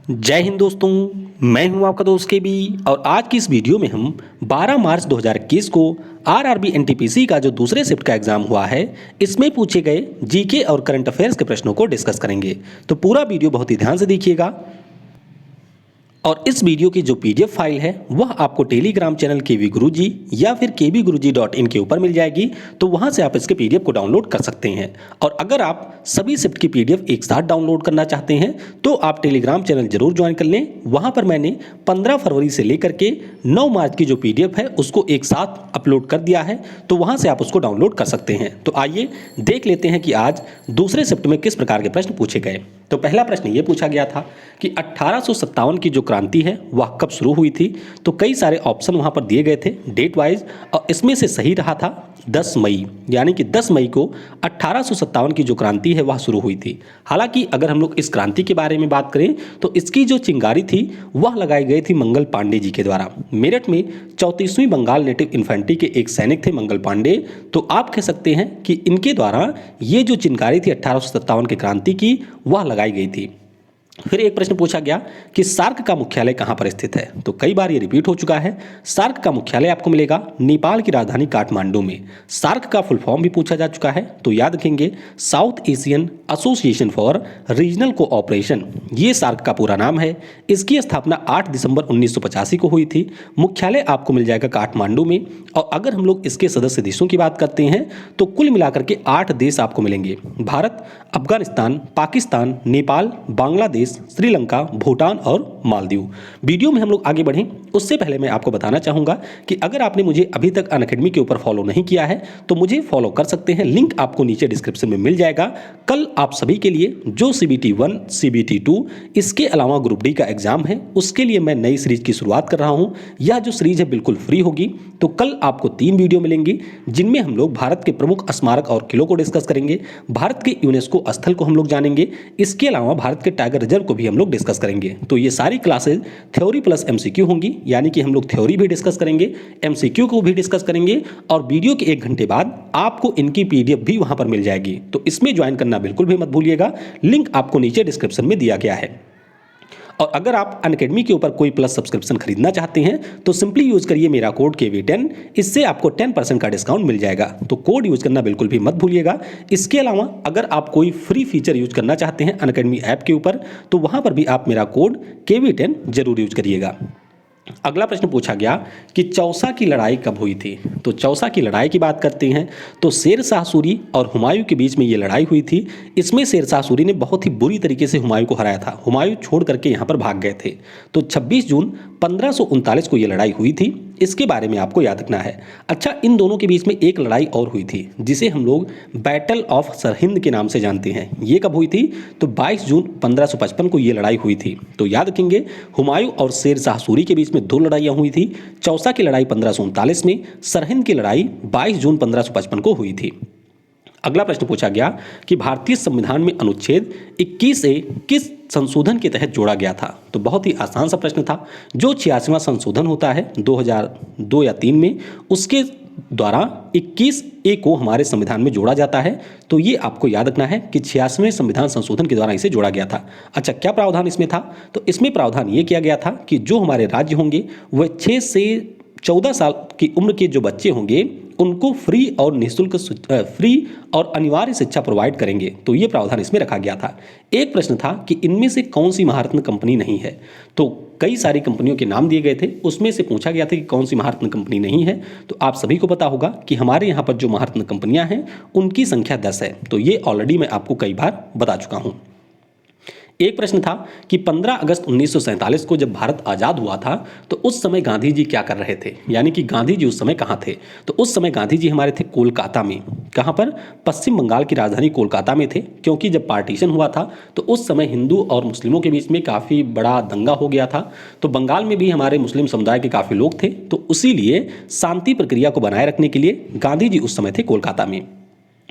जय हिंद दोस्तों। मैं हूं आपका दोस्त के बी और आज की इस वीडियो में हम 12 मार्च 2021 को आरआरबी एनटीपीसी का जो दूसरे शिफ्ट का एग्जाम हुआ है इसमें पूछे गए जीके और करंट अफेयर्स के प्रश्नों को डिस्कस करेंगे। तो पूरा वीडियो बहुत ही ध्यान से देखिएगा और इस वीडियो की जो पीडीएफ फाइल है वह आपको टेलीग्राम चैनल केवी गुरुजी या फिर kbguruji.in के ऊपर मिल जाएगी। तो वहां से आप इसके पीडीएफ को डाउनलोड कर सकते हैं। और अगर आप सभी शिफ्ट की पीडीएफ एक साथ डाउनलोड करना चाहते हैं तो आप टेलीग्राम चैनल जरूर ज्वाइन कर लें। वहां पर मैंने 15 फरवरी से लेकर के 9 मार्च की जो पीडीएफ है उसको एक साथ अपलोड कर दिया है, तो वहां से आप उसको डाउनलोड कर सकते हैं। तो आइए देख लेते हैं कि आज दूसरे शिफ्ट में किस प्रकार के प्रश्न पूछे गए। तो पहला प्रश्न ये पूछा गया था कि 1857 की जो क्रांति है वह कब शुरू हुई थी। तो कई सारे ऑप्शन वहां पर दिए गए थे डेट वाइज और इसमें से सही रहा था 10 मई, यानी कि 10 मई को 1857 की जो क्रांति है वह शुरू हुई थी। हालांकि अगर हम लोग इस क्रांति के बारे में बात करें तो इसकी जो चिंगारी थी वह लगाई गई थी मंगल पांडे जी के द्वारा। मेरठ में 34वीं बंगाल नेटिव इन्फेंट्री के एक सैनिक थे मंगल पांडे। तो आप कह सकते हैं कि इनके द्वारा ये जो चिंगारी थी 1857 की क्रांति की वह लगाई गई थी। फिर एक प्रश्न पूछा गया कि सार्क का मुख्यालय कहां पर स्थित है। तो कई बार ये रिपीट हो चुका है। सार्क का मुख्यालय आपको मिलेगा नेपाल की राजधानी काठमांडू में। सार्क का फुल फॉर्म भी पूछा जा चुका है, तो याद रखेंगे south Asian association for regional cooperation, ये सार्क का पूरा नाम है। इसकी स्थापना 8 दिसंबर 1985 को हुई थी। मुख्यालय आपको मिल जाएगा काठमांडू में। और अगर हम लोग इसके सदस्य देशों की बात करते हैं तो कुल मिलाकर के 8 देश आपको मिलेंगे: भारत, अफगानिस्तान, पाकिस्तान, नेपाल, बांग्लादेश, श्रीलंका, भूटान और मालदीव। वीडियो में हम लोग आगे बढ़ें उससे पहले मैं आपको बताना चाहूंगा कि अगर आपने मुझे अभी तक अनअकैडमी के ऊपर फॉलो नहीं किया है तो मुझे फॉलो कर सकते हैं। लिंक आपको नीचे डिस्क्रिप्शन में मिल जाएगा। कल आप सभी के लिए जो CBT 1, CBT 2 इसके अलावा ग्रुप डी का एग्जाम है उसके लिए मैं नई सीरीज की शुरुआत कर रहा हूं। यह जो सीरीज है बिल्कुल फ्री होगी। तो कल आपको 3 वीडियो मिलेंगी जिनमें हम लोग भारत के प्रमुख स्मारक और किलों को डिस्कस करेंगे, भारत के यूनेस्को स्थल को हम लोग जानेंगे, इसके अलावा भारत के टाइगर रिजर्व को भी हम लोग डिस्कस करेंगे। तो ये सारी क्लासेज थ्योरी प्लस MCQ होंगी, यानी कि हम लोग थ्योरी भी डिस्कस करेंगे, MCQ को भी डिस्कस करेंगे और वीडियो के 1 घंटे बाद आपको इनकी PDF भी वहां पर मिल जाएगी। तो इसमें ज्वाइन करना बिल्कुल भी मत भूलिएगा। लिंक आपको नीचे डिस्क्रिप्शन में दिया गया है। और अगर आप अनअकैडमी के ऊपर कोई प्लस सब्सक्रिप्शन खरीदना चाहते हैं तो सिंपली यूज करिए मेरा कोड KV10, इससे आपको 10% का डिस्काउंट मिल जाएगा। तो कोड यूज करना बिल्कुल भी मत भूलिएगा। इसके अलावा अगर आप कोई फ्री फीचर यूज करना चाहते हैं अनअकैडमी ऐप के ऊपर तो वहां पर भी आप मेरा कोड KV10 जरूर यूज करिएगा। अगला प्रश्न पूछा गया कि चौसा की लड़ाई कब हुई थी। तो चौसा की लड़ाई की बात करते हैं तो शेर शाह सूरी और हुमायूं के बीच में ये लड़ाई हुई थी। इसमें शेर शाह सूरी ने बहुत ही बुरी तरीके से हुमायूं को हराया था। हुमायूं छोड़ करके यहाँ पर भाग गए थे। तो 26 जून 1539 को ये लड़ाई हुई थी। इसके बारे में आपको याद रखना है। अच्छा, इन दोनों के बीच में एक लड़ाई और हुई थी जिसे हम लोग बैटल ऑफ सरहिंद के नाम से जानते हैं। ये कब हुई थी? तो 22 जून 1555 को ये लड़ाई हुई थी। तो याद रखेंगे हुमायूं और शेर शाह सूरी के बीच में 2 लड़ाइयाँ हुई थी। चौसा की लड़ाई 1539 में, सरहिंद की लड़ाई 22 जून 1555 को हुई थी। अगला प्रश्न पूछा गया कि भारतीय संविधान में अनुच्छेद 21 ए किस संशोधन के तहत जोड़ा गया था। तो बहुत ही आसान सा प्रश्न था। जो 86वां संशोधन होता है 2002 या 3 में, उसके द्वारा 21 ए को हमारे संविधान में जोड़ा जाता है। तो ये आपको याद रखना है कि 86वें संविधान संशोधन के द्वारा इसे जोड़ा गया था। अच्छा, क्या प्रावधान इसमें था? तो इसमें प्रावधान ये किया गया था कि जो हमारे राज्य होंगे वह 6 से 14 साल की उम्र के जो बच्चे होंगे उनको फ्री और निःशुल्क फ्री और अनिवार्य शिक्षा प्रोवाइड करेंगे। तो ये प्रावधान इसमें रखा गया था। एक प्रश्न था कि इनमें से कौन सी महारत्न कंपनी नहीं है। तो कई सारी कंपनियों के नाम दिए गए थे, उसमें से पूछा गया था कि कौन सी महारत्न कंपनी नहीं है। तो आप सभी को पता होगा कि हमारे यहाँ पर जो महारत्न कंपनियां हैं उनकी संख्या 10 है। तो ये ऑलरेडी मैं आपको कई बार बता चुका हूँ। एक प्रश्न था कि 15 अगस्त 1947 को जब भारत आज़ाद हुआ था तो उस समय गांधी जी क्या कर रहे थे, यानी कि गांधी जी उस समय कहाँ थे। तो उस समय गांधी जी हमारे थे कोलकाता में। कहाँ पर? पश्चिम बंगाल की राजधानी कोलकाता में थे, क्योंकि जब पार्टीशन हुआ था तो उस समय हिंदू और मुस्लिमों के बीच में काफ़ी बड़ा दंगा हो गया था। तो बंगाल में भी हमारे मुस्लिम समुदाय के काफ़ी लोग थे। तो इसीलिए शांति प्रक्रिया को बनाए रखने के लिए गांधी जी उस समय थे कोलकाता में।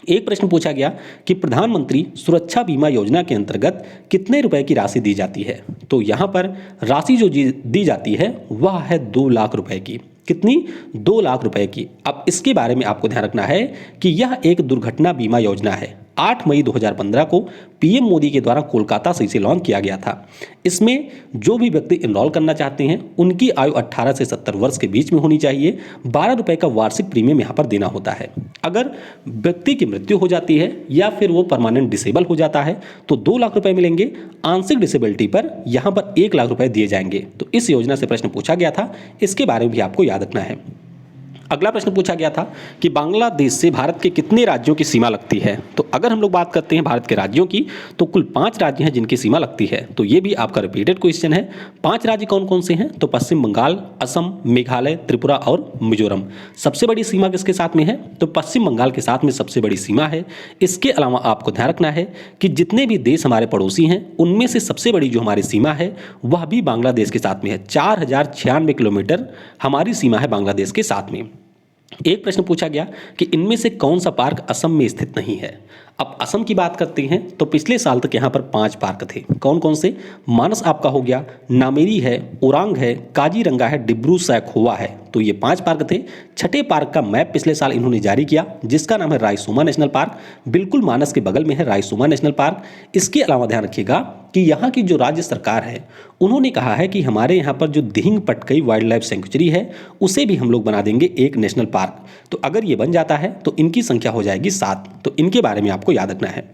एक प्रश्न पूछा गया कि प्रधानमंत्री सुरक्षा बीमा योजना के अंतर्गत कितने रुपए की राशि दी जाती है। तो यहाँ पर राशि जो दी जाती है वह है 2 लाख रुपए की। कितनी? 2 लाख रुपए की। अब इसके बारे में आपको ध्यान रखना है कि यह एक दुर्घटना बीमा योजना है। 8 मई 2015 को पीएम मोदी के द्वारा कोलकाता से इसे लॉन्च किया गया था। इसमें जो भी व्यक्ति इनरोल करना चाहते हैं उनकी आयु 18 से 70 वर्ष के बीच में होनी चाहिए। 12 रुपए का वार्षिक प्रीमियम यहाँ पर देना होता है। अगर व्यक्ति की मृत्यु हो जाती है या फिर वो परमानेंट डिसेबल हो जाता है तो 2 लाख रुपए मिलेंगे। आंशिक डिसेबिलिटी पर यहाँ पर 1 लाख रुपए दिए जाएंगे। तो इस योजना से प्रश्न पूछा गया था, इसके बारे में भी आपको याद रखना है। अगला प्रश्न पूछा गया था कि बांग्लादेश से भारत के कितने राज्यों की सीमा लगती है। तो अगर हम लोग बात करते हैं भारत के राज्यों की तो कुल 5 राज्य हैं जिनकी सीमा लगती है। तो ये भी आपका रिपीटेड क्वेश्चन है। 5 राज्य कौन कौन से हैं? तो पश्चिम बंगाल, असम, मेघालय, त्रिपुरा और मिजोरम। सबसे बड़ी सीमा किसके साथ में है? तो पश्चिम बंगाल के साथ में सबसे बड़ी सीमा है। इसके अलावा आपको ध्यान रखना है कि जितने भी देश हमारे पड़ोसी हैं उनमें से सबसे बड़ी जो हमारी सीमा है वह भी बांग्लादेश के साथ में है। 4096 किलोमीटर हमारी सीमा है बांग्लादेश के साथ में। एक प्रश्न पूछा गया कि इनमें से कौन सा पार्क असम में स्थित नहीं है। अब असम की बात करते हैं तो पिछले साल तक यहाँ पर 5 पार्क थे। कौन कौन से? मानस आपका हो गया, नामेरी है, ओरांग है, काजीरंगा है, डिब्रू सैखोवा है। तो ये 5 पार्क थे। छठे पार्क का मैप पिछले साल इन्होंने जारी किया जिसका नाम है रायसूमा नेशनल पार्क। बिल्कुल मानस के बगल में है रायसूमा नेशनल पार्क। इसके अलावा ध्यान रखिएगा कि यहाँ की जो राज्य सरकार है उन्होंने कहा है कि हमारे यहाँ पर जो Dihing Patkai wild life sanctuary है उसे भी हम लोग बना देंगे एक नेशनल पार्क। तो अगर ये बन जाता है तो इनकी संख्या हो जाएगी 7। तो इनके बारे में आपको याद रखना है।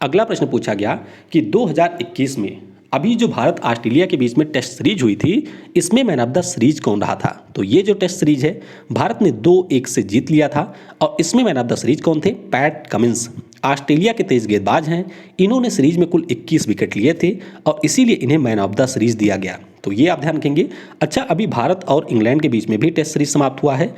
अगला प्रश्न पूछा गया कि 2021 में अभी जो भारत ऑस्ट्रेलिया के बीच में टेस्ट सीरीज हुई थी इसमें मैन ऑफ द सीरीज कौन रहा था? तो ये जो टेस्ट सीरीज है भारत ने 2-1 से जीत लिया था और इसमें मैन ऑफ द सीरीज कौन थे? PAT Cummins. ऑस्ट्रेलिया के तेज गेंदबाज हैं। इन्होंने सीरीज में कुल 21 विकेट लिए थे और इसीलिए इन्हें मैन ऑफ द सीरीज दिया गया। तो ये आप ध्यान रखेंगे। अच्छा, अभी भारत और इंग्लैंड के बीच में भी टेस्ट सीरीज समाप्त हुआ है।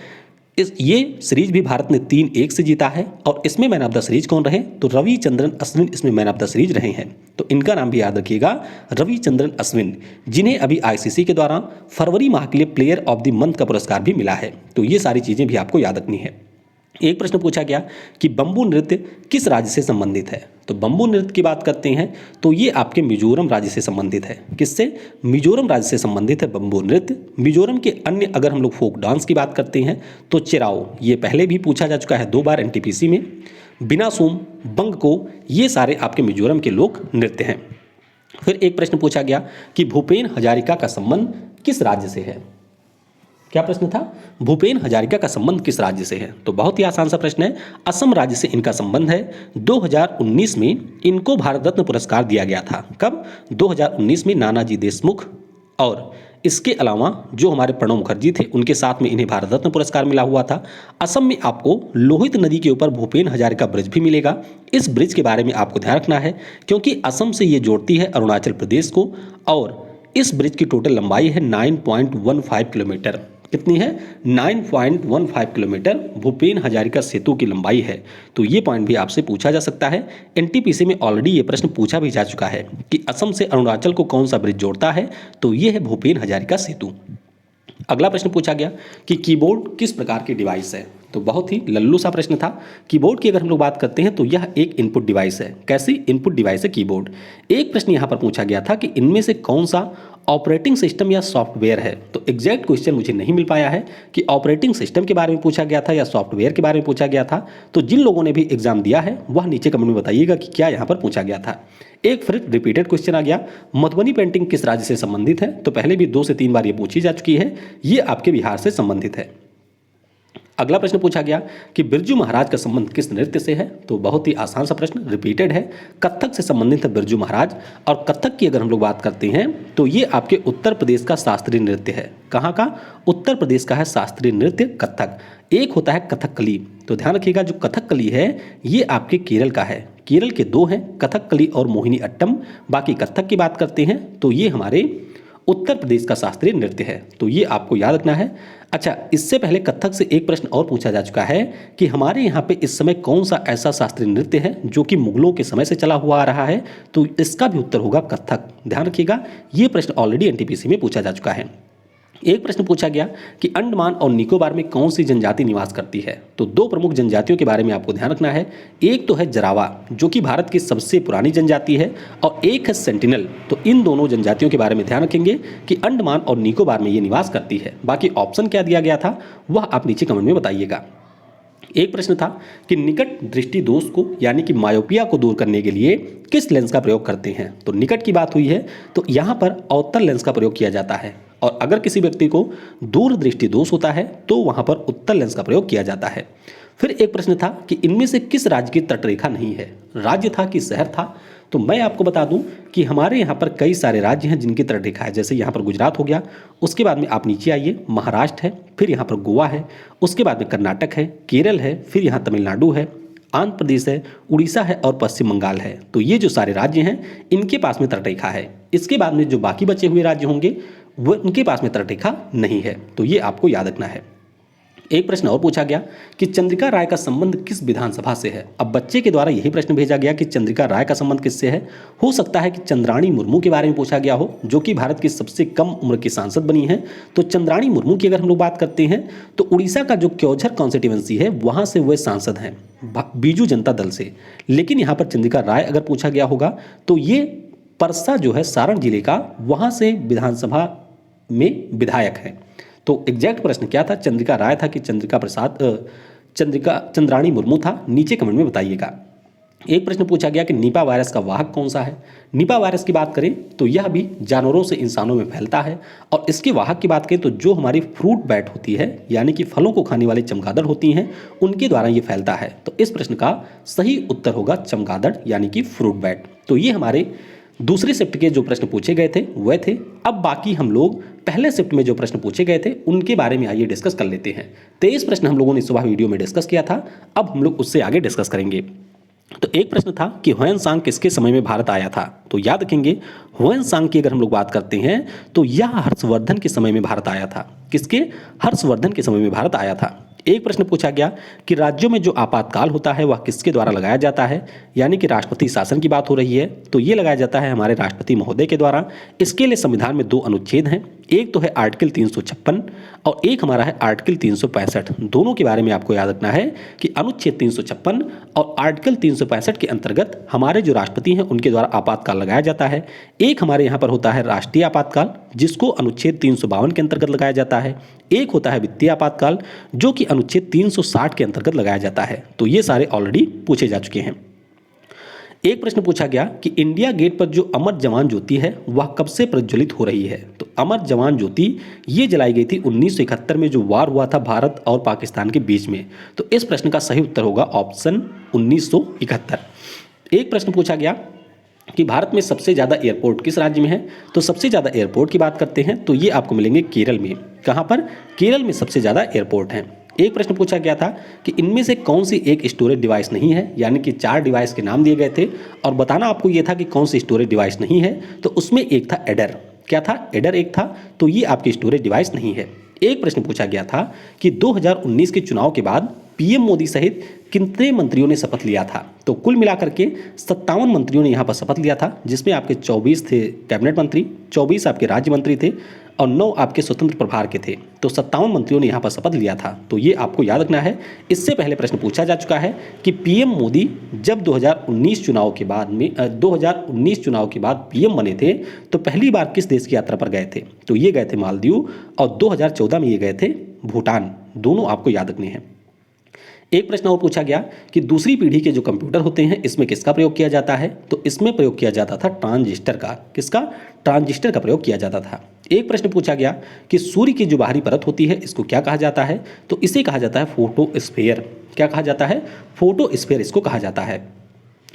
ये सीरीज भी भारत ने 3-1 से जीता है और इसमें मैन ऑफ द सीरीज कौन रहे? तो रविचंद्रन अश्विन इसमें मैन ऑफ द सीरीज रहे हैं। तो इनका नाम भी याद रखिएगा, रविचंद्रन अश्विन, जिन्हें अभी आईसीसी के द्वारा फरवरी माह के लिए प्लेयर ऑफ द मंथ का पुरस्कार भी मिला है। तो ये सारी चीज़ें भी आपको याद रखनी है। एक प्रश्न पूछा गया कि बंबू नृत्य किस राज्य से संबंधित है। तो बंबू नृत्य की बात करते हैं तो ये आपके मिजोरम राज्य से संबंधित है। किससे? मिजोरम राज्य से संबंधित है बंबू नृत्य। मिजोरम के अन्य अगर हम लोग फोक डांस की बात करते हैं तो चिराओ, ये पहले भी पूछा जा चुका है 2 बार एनटीपीसी में। बिनासुम, बंगको, ये सारे आपके मिजोरम के लोक नृत्य हैं। फिर एक प्रश्न पूछा गया कि भूपेन हजारिका का संबंध किस राज्य से है। क्या प्रश्न था? भूपेन हजारिका का संबंध किस राज्य से है? तो बहुत ही आसान सा प्रश्न है। असम राज्य से इनका संबंध है। 2019 में इनको भारत रत्न पुरस्कार दिया गया था। कब? 2019 में नानाजी देशमुख और इसके अलावा जो हमारे प्रणब मुखर्जी थे उनके साथ में इन्हें भारत रत्न पुरस्कार मिला हुआ था। असम में आपको लोहित नदी के ऊपर भूपेन हजारिका ब्रिज भी मिलेगा। इस ब्रिज के बारे में आपको ध्यान रखना है क्योंकि असम से ये जोड़ती है अरुणाचल प्रदेश को और इस ब्रिज की टोटल लंबाई है 9.15 किलोमीटर। कितनी है? 9.15 किलोमीटर भूपेन हजारिका सेतु की लंबाई है। तो ये पॉइंट भी आपसे पूछा जा सकता है। एनटीपीसी में ऑलरेडी ये प्रश्न पूछा भी जा चुका है कि असम से अरुणाचल को कौन सा ब्रिज जोड़ता है। तो ये है भूपेन हजारिका सेतु। अगला प्रश्न पूछा गया कि कीबोर्ड किस प्रकार की डिवाइस है। तो बहुत ही लल्लू सा प्रश्न था। कीबोर्ड की अगर हम लोग बात करते हैं तो यह एक इनपुट डिवाइस है। कैसी इनपुट डिवाइस है कीबोर्ड? एक प्रश्न यहाँ पर पूछा गया था कि इनमें से कौन सा ऑपरेटिंग सिस्टम या सॉफ्टवेयर है। तो एग्जैक्ट क्वेश्चन मुझे नहीं मिल पाया है कि ऑपरेटिंग सिस्टम के बारे में पूछा गया था या सॉफ्टवेयर के बारे में पूछा गया था। तो जिन लोगों ने भी एग्जाम दिया है वह नीचे कमेंट में बताइएगा कि क्या यहाँ पर पूछा गया था। एक फिर रिपीटेड क्वेश्चन आ गया, मधुबनी पेंटिंग किस राज्य से संबंधित है। तो पहले भी 2 से 3 बार ये पूछी जा चुकी है। ये आपके बिहार से संबंधित है। अगला प्रश्न पूछा गया कि बिरजू महाराज का संबंध किस नृत्य से है। तो बहुत ही आसान सा प्रश्न, रिपीटेड है। कथक से संबंधित है बिरजू महाराज। और कथक की अगर हम लोग बात करते हैं तो ये आपके उत्तर प्रदेश का शास्त्रीय नृत्य है। कहाँ का? उत्तर प्रदेश का है शास्त्रीय नृत्य कथक। एक होता है कथकली। तो ध्यान रखिएगा जो कथकली है ये आपके केरल का है। केरल के 2 हैं, कथकली और मोहिनी अट्टम। बाकी कथक की बात करते हैं तो ये हमारे उत्तर प्रदेश का शास्त्रीय नृत्य है। तो ये आपको याद रखना है। अच्छा, इससे पहले कथक से एक प्रश्न और पूछा जा चुका है कि हमारे यहाँ पे इस समय कौन सा ऐसा शास्त्रीय नृत्य है जो कि मुगलों के समय से चला हुआ आ रहा है। तो इसका भी उत्तर होगा कथक। ध्यान रखिएगा ये प्रश्न ऑलरेडी एनटीपीसी में पूछा जा चुका है। एक प्रश्न पूछा गया कि अंडमान और निकोबार में कौन सी जनजाति निवास करती है। तो 2 प्रमुख जनजातियों के बारे में आपको ध्यान रखना है। एक तो है जरावा जो कि भारत की सबसे पुरानी जनजाति है और एक है सेंटिनल। तो इन दोनों जनजातियों के बारे में ध्यान रखेंगे कि अंडमान और निकोबार में ये निवास करती है। बाकी ऑप्शन क्या दिया गया था वह आप नीचे कमेंट में बताइएगा। एक प्रश्न था कि निकट दृष्टि दोष को यानी कि मायोपिया को दूर करने के लिए किस लेंस का प्रयोग करते हैं। तो निकट की बात हुई है तो यहाँ पर अवतल लेंस का प्रयोग किया जाता है, और अगर किसी व्यक्ति को दूर दृष्टि दोष होता है तो वहाँ पर उत्तल लेंस का प्रयोग किया जाता है। फिर एक प्रश्न था कि इनमें से किस राज्य की तटरेखा नहीं है, राज्य था कि शहर था। तो मैं आपको बता दूं कि हमारे यहाँ पर कई सारे राज्य हैं जिनकी तटरेखा है, जैसे यहाँ पर गुजरात हो गया, उसके बाद में आप नीचे आइए महाराष्ट्र है, फिर यहाँ पर गोवा है, उसके बाद में कर्नाटक है, केरल है, फिर यहाँ तमिलनाडु है, आंध्र प्रदेश है, उड़ीसा है और पश्चिम बंगाल है। तो ये जो सारे राज्य हैं इनके पास में तटरेखा है। इसके बाद में जो बाकी बचे हुए राज्य होंगे वो उनके पास में तटरेखा नहीं है। तो ये आपको याद रखना है। एक प्रश्न और पूछा गया कि चंद्रिका राय का संबंध किस विधानसभा से है। अब बच्चे के द्वारा यही प्रश्न भेजा गया कि चंद्रिका राय का संबंध किससे है। हो सकता है कि चंद्राणी मुर्मू के बारे में पूछा गया हो, जो कि भारत की सबसे कम उम्र की सांसद बनी है। तो चंद्राणी मुर्मू की अगर हम लोग बात करते हैं तो उड़ीसा का जो क्योझर कॉन्स्टिट्यूएंसी है वहाँ से वे सांसद हैं बीजू जनता दल से। लेकिन यहाँ पर चंद्रिका राय अगर पूछा गया होगा तो ये परसा जो है सारण जिले का, वहाँ से विधानसभा में विधायक है। तो एग्जैक्ट प्रश्न क्या था, चंद्रिका राय था कि चंद्राणी मुर्मू था, नीचे कमेंट में बताइएगा। एक प्रश्न पूछा गया कि निपा वायरस का वाहक कौन सा है। निपा वायरस की बात करें तो यह भी जानवरों से इंसानों में फैलता है, और इसके वाहक की बात करें तो जो हमारी फ्रूट बैट होती है यानी कि फलों को खाने वाली चमगादड़ होती हैं उनके द्वारा ये फैलता है। तो इस प्रश्न का सही उत्तर होगा चमगादड़ यानी कि फ्रूट बैट। तो ये हमारे दूसरे शिफ्ट के जो प्रश्न पूछे गए थे वह थे। अब बाकी हम लोग पहले शिफ्ट में जो प्रश्न पूछे गए थे उनके बारे में आइए डिस्कस कर लेते हैं। 23 प्रश्न हम लोगों ने सुबह वीडियो में डिस्कस किया था, अब हम लोग उससे आगे डिस्कस करेंगे। तो एक प्रश्न था कि ह्वेनसांग किसके समय में भारत आया था। तो याद रखेंगे ह्वेनसांग की अगर हम लोग बात करते हैं तो यह हर्षवर्धन के समय में भारत आया था। किसके? हर्षवर्धन के समय में भारत आया था। एक प्रश्न पूछा गया कि राज्यों में जो आपातकाल होता है वह किसके द्वारा लगाया जाता है, यानी कि राष्ट्रपति शासन की बात हो रही है। तो ये लगाया जाता है हमारे राष्ट्रपति महोदय के द्वारा। इसके लिए संविधान में 2 अनुच्छेद हैं, एक तो है आर्टिकल 356 और एक हमारा है आर्टिकल 365। दोनों के बारे में आपको याद रखना है कि अनुच्छेद 356 और आर्टिकल 365 के अंतर्गत हमारे जो राष्ट्रपति हैं उनके द्वारा आपातकाल लगाया जाता है। एक हमारे यहाँ पर होता है राष्ट्रीय आपातकाल जिसको अनुच्छेद 352 के अंतर्गत लगाया जाता है। एक होता है वित्तीय आपातकाल जो कि अनुच्छेद 360 के अंतर्गत लगाया जाता है। तो ये सारे ऑलरेडी पूछे जा चुके हैं। एक प्रश्न पूछा गया कि इंडिया गेट पर जो अमर जवान ज्योति है वह कब से प्रज्वलित हो रही है। तो अमर जवान ज्योति ये जलाई गई थी 1971 में जो वार हुआ था भारत और पाकिस्तान के बीच में। तो इस प्रश्न का सही उत्तर होगा ऑप्शन 1971। एक प्रश्न पूछा गया कि भारत में सबसे ज़्यादा एयरपोर्ट किस राज्य में है। तो सबसे ज़्यादा एयरपोर्ट की बात करते हैं तो ये आपको मिलेंगे केरल में। कहाँ पर? केरल में सबसे ज़्यादा एयरपोर्ट हैं। एक प्रश्न पूछा गया था कि इनमें से कौन सी एक स्टोरेज डिवाइस नहीं है, यानी कि 4 डिवाइस के नाम दिए गए थे और बताना आपको ये था कि कौन सी स्टोरेज डिवाइस नहीं है। तो उसमें एक था एडर। क्या था? एडर एक था। तो ये आपकी स्टोरेज डिवाइस नहीं है। एक प्रश्न पूछा गया था कि 2019 के चुनाव के बाद पीएम मोदी सहित कितने मंत्रियों ने शपथ लिया था। तो कुल मिलाकर के 57 मंत्रियों ने यहाँ पर शपथ लिया था, जिसमें आपके 24 थे कैबिनेट मंत्री, 24 आपके राज्य मंत्री थे और 9 आपके स्वतंत्र प्रभार के थे। तो 57 मंत्रियों ने यहाँ पर शपथ लिया था। तो ये आपको याद रखना है। इससे पहले प्रश्न पूछा जा चुका है कि पीएम मोदी जब 2019 चुनाव के बाद पीएम बने थे तो पहली बार किस देश की यात्रा पर गए थे। तो ये गए थे मालदीव और 2014 में ये गए थे भूटान। दोनों आपको याद रखने हैं। एक प्रश्न और पूछा गया कि दूसरी पीढ़ी के जो कंप्यूटर होते हैं इसमें किसका प्रयोग किया जाता है। तो इसमें प्रयोग किया जाता था ट्रांजिस्टर का। किसका? ट्रांजिस्टर का प्रयोग किया जाता था। एक प्रश्न पूछा गया कि सूर्य की जो बाहरी परत होती है इसको क्या कहा जाता है। तो इसे कहा जाता है फोटोस्फीयर। क्या कहा जाता है? फोटोस्फीयर इसको कहा जाता है।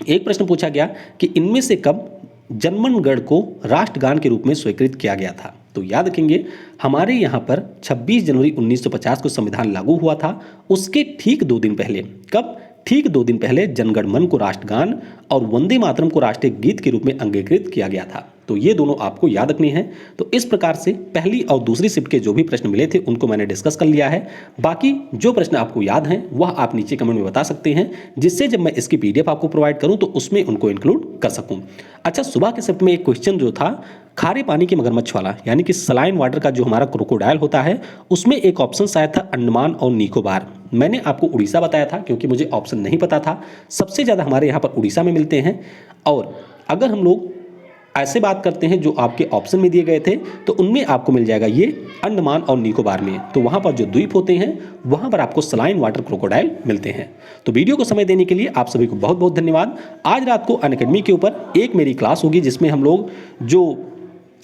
एक प्रश्न पूछा गया कि इनमें से कब जनगण मन को राष्ट्रगान के रूप में स्वीकृत किया गया था। तो याद रखेंगे हमारे यहाँ पर 26 जनवरी 1950 को संविधान लागू हुआ था। उसके ठीक 2 दिन पहले, कब? ठीक 2 दिन पहले जनगण मन को राष्ट्रगान और वंदे मातरम को राष्ट्रीय गीत के रूप में अंगीकृत किया गया था। तो ये दोनों आपको याद रखने हैं। तो इस प्रकार से पहली और दूसरी शिफ्ट के जो भी प्रश्न मिले थे उनको मैंने डिस्कस कर लिया है। बाकी जो प्रश्न आपको याद हैं वह आप नीचे कमेंट में बता सकते हैं, जिससे जब मैं इसकी पीडीएफ आपको प्रोवाइड करूं तो उसमें उनको इंक्लूड कर सकूं। अच्छा, सुबह के शिफ्ट में एक क्वेश्चन जो था खारे पानी के मगरमच्छ वाला, यानी कि सलाइन वाटर का जो हमारा क्रोकोडाइल होता है, उसमें एक ऑप्शन शायद था अंडमान और निकोबार। मैंने आपको उड़ीसा बताया था क्योंकि मुझे ऑप्शन नहीं पता था। सबसे ज़्यादा हमारे यहाँ पर उड़ीसा में मिलते हैं। और अगर हम लोग ऐसे बात करते हैं जो आपके ऑप्शन में दिए गए थे, तो उनमें आपको मिल जाएगा ये अंडमान और निकोबार में। तो वहाँ पर जो द्वीप होते हैं वहाँ पर आपको सलाइन वाटर क्रोकोडाइल मिलते हैं। तो वीडियो को समय देने के लिए आप सभी को बहुत बहुत धन्यवाद। आज रात को अनअकैडमी के ऊपर एक मेरी क्लास होगी जिसमें हम लोग जो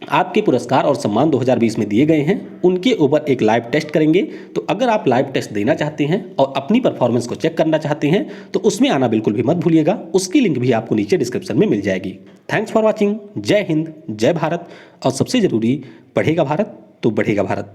आपके पुरस्कार और सम्मान 2020 में दिए गए हैं उनके ऊपर एक लाइव टेस्ट करेंगे। तो अगर आप लाइव टेस्ट देना चाहते हैं और अपनी परफॉर्मेंस को चेक करना चाहते हैं तो उसमें आना बिल्कुल भी मत भूलिएगा। उसकी लिंक भी आपको नीचे डिस्क्रिप्शन में मिल जाएगी। Thanks for watching. जय हिंद, जय भारत, और सबसे ज़रूरी, पढ़ेगा भारत तो बढ़ेगा भारत।